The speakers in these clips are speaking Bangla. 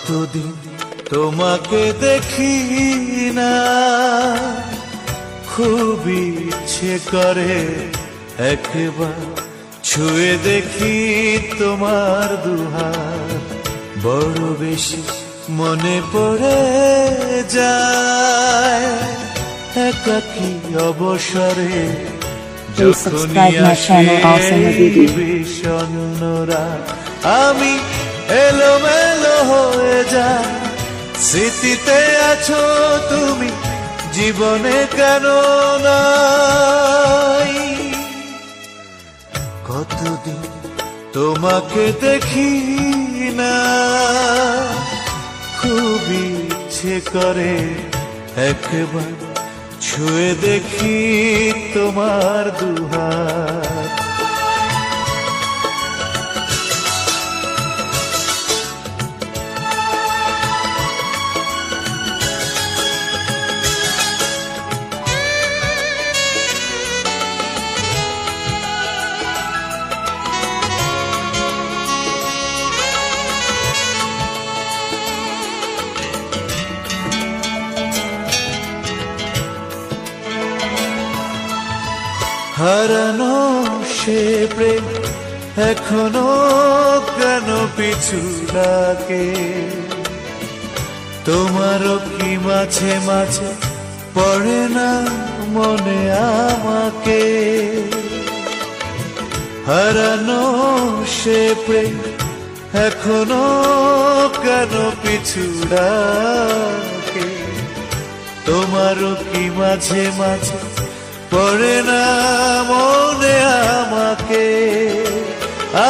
কতদিন তোমাকে দেখি না, খুব ইচ্ছে করে একবার ছুঁয়ে দেখি তোমার দুহাত। বড় বেশি মনে পড়ে যায় একাকী অবসরে, যখনই আসে বিষণ্ণরা আমি এলোমেলো হয়ে যাই। স্মৃতিতে আছো তুমি, জীবনে কেন নাই? কতদিন তোমাকে দেখি না, খুব ইচ্ছে করে একবার ছুঁয়ে দেখি তোমার দুহাত। হারানো সে প্রেম এখনো কেন পিছু লাগে? তোমারও কি মাঝে মাঝে পড়ে না মনে আমাকে? হারানো সে প্রেম এখনো কেন পিছু লাগে? তোমারও কি মাঝে মাঝে পড়ে না মনে আমাকে?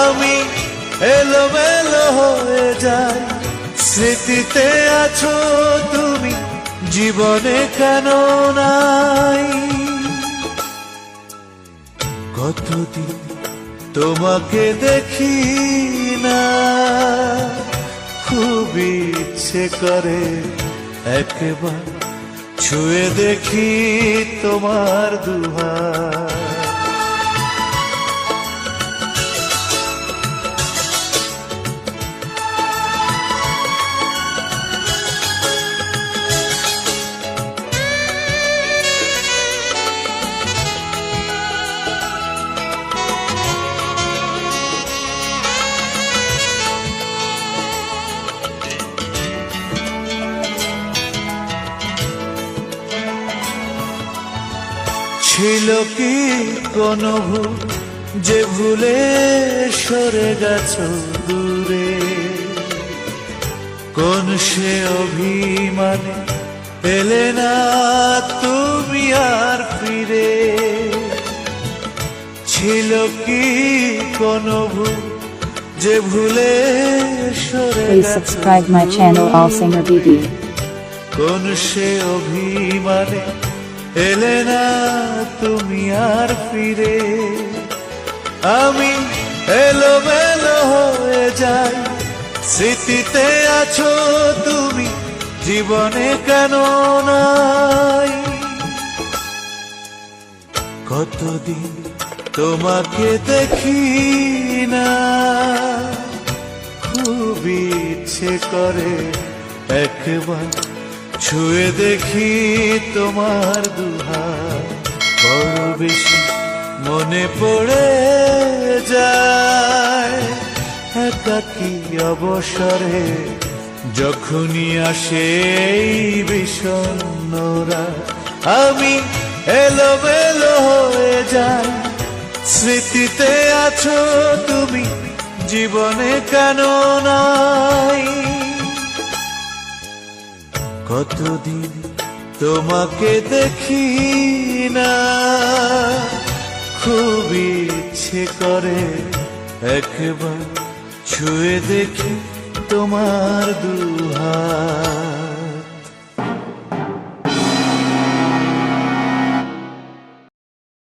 আমি এলোমেলো হয়ে যাই, স্মৃতিতে আছো তুমি, জীবনে কেন নাই? কতদিন তোমাকে দেখি না, খুব ইচ্ছে করে একবার ছুঁয়ে দেখি তোমার দুহাত। ছিল কি কোনো ভুল যে ভুলে সরে গেছো দূরে? কোন সে অভিমানে এলে না তুমি আর ফিরে? ছিল কি কোনো ভুল যে ভুলে সরে Please subscribe my channel All Singer BD. কোন সে অভিমানে এলে না তুমি আর ফিরে? আমি এলোমেলো হয়ে যাই, স্মৃতিতে আছো তুমি, জীবনে কেন নাই? কতদিন তোমাকে দেখি না, খুব ইচ্ছে করে একবার ছুঁয়ে দেখি তোমার দুহাত। বড় বেশি মনে পড়ে যায় একাকী অবসরে, যখনই আসে বিষণ্ণরা আমি এলোমেলো হয়ে যাই। স্মৃতিতে আছো তুমি, জীবনে কেন নাই? কতদিন তোমাকে দেখি না, খুব ইচ্ছে করে একবার ছুঁয়ে দেখি তোমার দুহাত।